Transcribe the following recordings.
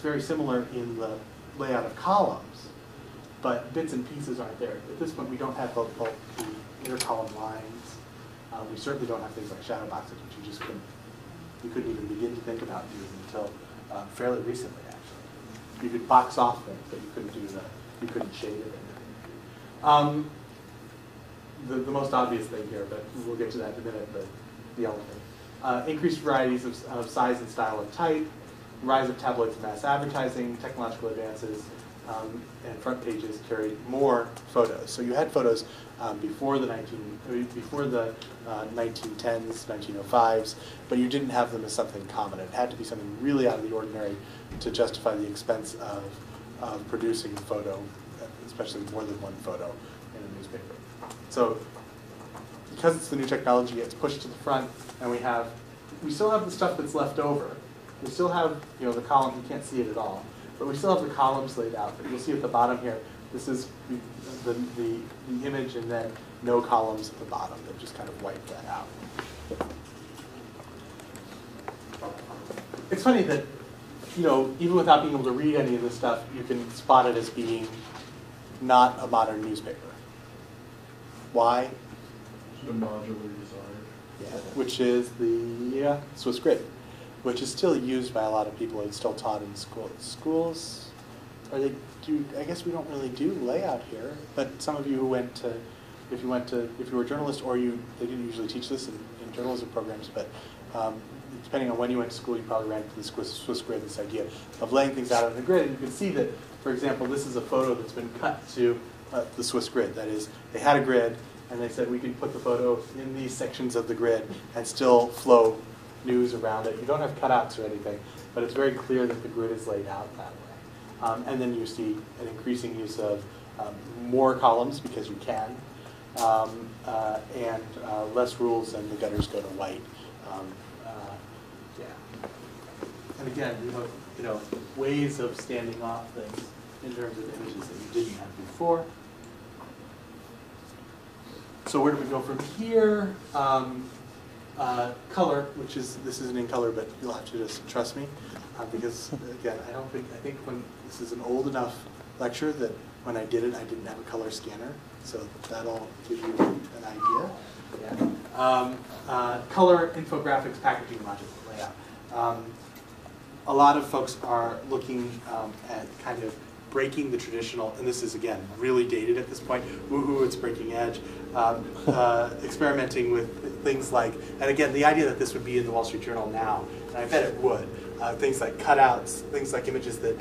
very similar in the layout of columns, but bits and pieces aren't there. At this point, we don't have both the intercolumn lines. We certainly don't have things like shadow boxes, which you couldn't even begin to think about using until fairly recently, actually. You could box off things, but you couldn't shade it. The most obvious thing here, but we'll get to that in a minute, the elephant. Increased varieties of size and style and type, rise of tabloids and mass advertising, technological advances, and front pages carried more photos. So you had photos before the 1910s, 1905s, but you didn't have them as something common. It had to be something really out of the ordinary to justify the expense of producing a photo, especially more than one photo in a newspaper. So because it's the new technology, it's pushed to the front, and we still have the stuff that's left over. We still have, the column, you can't see it at all, but we still have the columns laid out. But you'll see at the bottom here, this is the image and then no columns at the bottom. They've just kind of wiped that out. It's funny that, even without being able to read any of this stuff, you can spot it as being not a modern newspaper. Why? The modular design. Yeah, which is the Swiss grid, which is still used by a lot of people. It's still taught in schools. I guess we don't really do layout here, but some of you who went to, if you were a journalist, or they didn't usually teach this in journalism programs, but depending on when you went to school, you probably ran into the Swiss grid, this idea of laying things out on the grid. And you can see that, for example, this is a photo that's been cut to the Swiss grid. That is, they had a grid, and they said we can put the photo in these sections of the grid and still flow news around it. You don't have cutouts or anything, but it's very clear that the grid is laid out that way. And then you see an increasing use of more columns, because you can, and less rules, and the gutters go to white. And again, ways of standing off things in terms of images that you didn't have before. So where do we go from here? Color, this isn't in color, but you'll have to just trust me, because again, I think when this is an old enough lecture that when I did it, I didn't have a color scanner, so that'll give you an idea. Yeah. Color, infographics, packaging, modular layout. A lot of folks are looking at kind of breaking the traditional, and this is, again, really dated at this point, woohoo, it's breaking edge, experimenting with things like, and again, the idea that this would be in the Wall Street Journal now, and I bet it would, things like cutouts, things like images that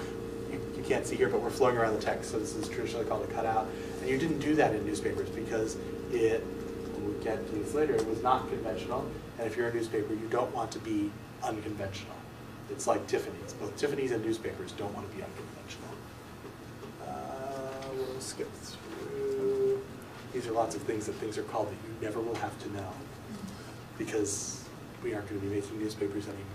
you can't see here, but we're flowing around the text, so this is traditionally called a cutout. And you didn't do that in newspapers because we'll get to this later, it was not conventional, and if you're a newspaper, you don't want to be unconventional. It's like Tiffany's. Both Tiffany's and newspapers don't want to be unconventional. We'll skip through. These are lots of things are called that you never will have to know, because we aren't going to be making newspapers anymore.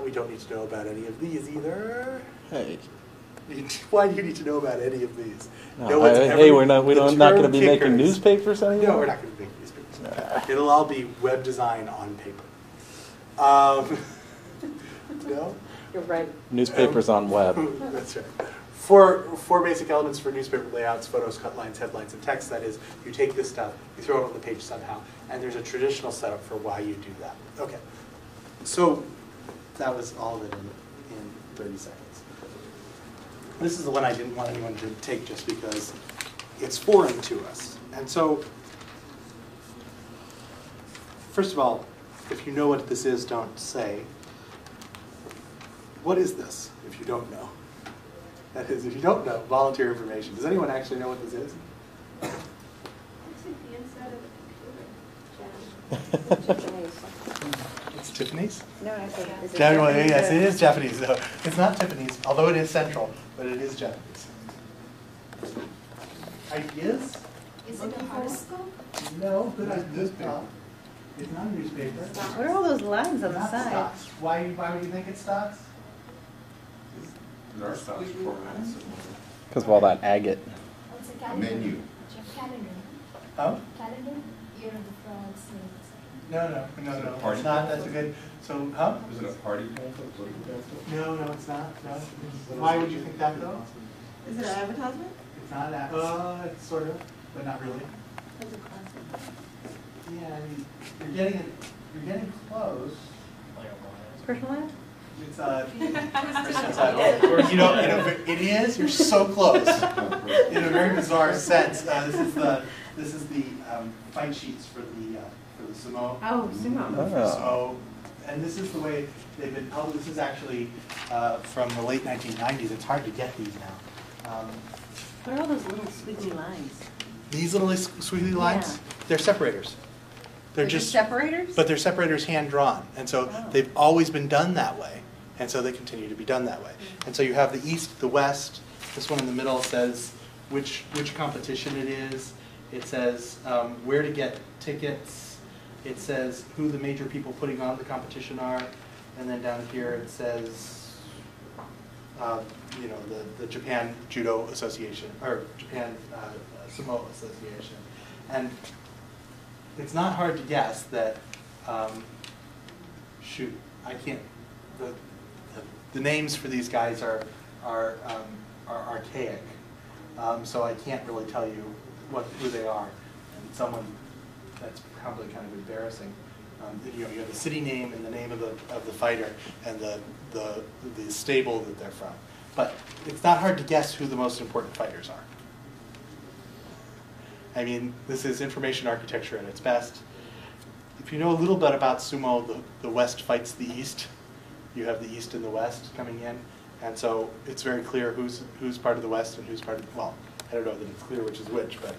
We don't need to know about any of these either. Hey. Why do you need to know about any of these? No, hey, we're not going to be making newspapers anymore? No, we're not going to be making newspapers. Nah. It'll all be web design on paper. No? You're right. Newspapers on web. That's right. Four basic elements for newspaper layouts: photos, cut lines, headlines, and text. That is, you take this stuff, you throw it on the page somehow, and there's a traditional setup for why you do that. Okay. So that was all of it in 30 seconds. This is the one I didn't want anyone to take just because it's foreign to us. And so, first of all, if you know what this is, don't say. What is this, if you don't know? That is, if you don't know, volunteer information. Does anyone actually know what this is? Looks like the inside of a computer. It's Tiffany's? No, I think it's Japanese. Yes, it is Japanese, though. It's not Tiffany's, although it is central, but it is Japanese. Ideas? Is it a horoscope? No, good idea. It's not a newspaper. What are all those lines on the Not side? stocks. Why would you think it's stocks? Our stocks format is similar. Because of all that agate. Oh, it's a calendar. Menu. It's a calendar. Huh? Calendar, year of the frog, snake. No, Is it a party it's not, that's a pamphlet? good, so, huh? Is it a party pamphlet, political pamphlet? No, it's not, no. Why would you think that though? Is it an advertisement? It's not that, it's sort of, but not really. That's a classic. Yeah, I mean, you're getting close. Personal ad? It's or, it is. You're so close. In a very bizarre sense. This is the fight sheets for the sumo. Oh, sumo. Oh. So, and this is the way they've been published. This is actually from the late 1990s. It's hard to get these now. What are all those little squiggly lines? These little squiggly lines, Yeah. they're separators. They're just separators? But they're separators hand drawn, and so Oh. they've always been done that way, and so they continue to be done that way. And so you have the east, the west. This one in the middle says which competition it is. It says where to get tickets. It says who the major people putting on the competition are, and then down here it says the Japan Judo Association or Japan Sumo Association, and it's not hard to guess that, shoot, I can't, the names for these guys are archaic, so I can't really tell you who they are. And someone, that's probably kind of embarrassing. You have the city name and the name of the fighter and the stable that they're from. But it's not hard to guess who the most important fighters are. I mean, this is information architecture at its best. If you know a little bit about sumo, the West fights the East. You have the East and the West coming in, and so it's very clear who's part of the West and who's part of, well, I don't know that it's clear which is which, but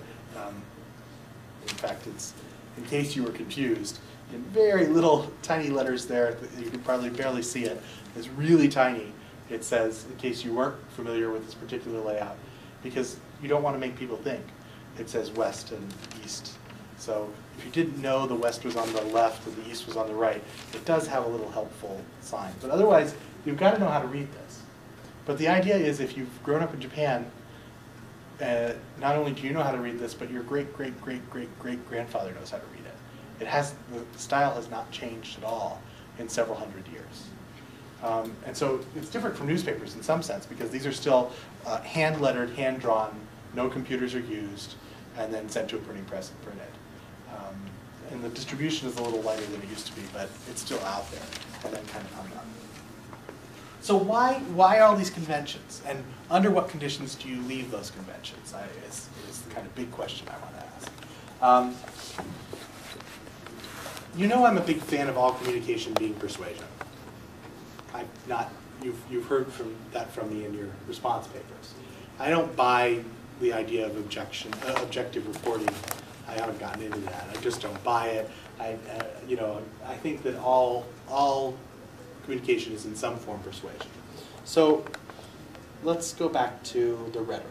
in fact, it's, in case you were confused, in very little tiny letters there, you can probably barely see it, it's really tiny. It says, in case you weren't familiar with this particular layout, because you don't want to make people think. It says West and East. So if you didn't know the West was on the left and the East was on the right, it does have a little helpful sign. But otherwise, you've got to know how to read this. But the idea is if you've grown up in Japan, not only do you know how to read this, but your great-great-great-great-great-grandfather knows how to read it. The style has not changed at all in several hundred years. And so it's different from newspapers in some sense, because these are still hand-lettered, hand-drawn, no computers are used, and then sent to a printing press and printed. And the distribution is a little lighter than it used to be, but it's still out there, and then kind of hung up. So why all these conventions? And under what conditions do you leave those conventions? Is the kind of big question I want to ask. You know I'm a big fan of all communication being persuasion. You've heard from me in your response papers. I don't buy the idea of objective reporting. I haven't gotten into that. I just don't buy it. I think that all communication is in some form persuasion. So let's go back to the rhetoric.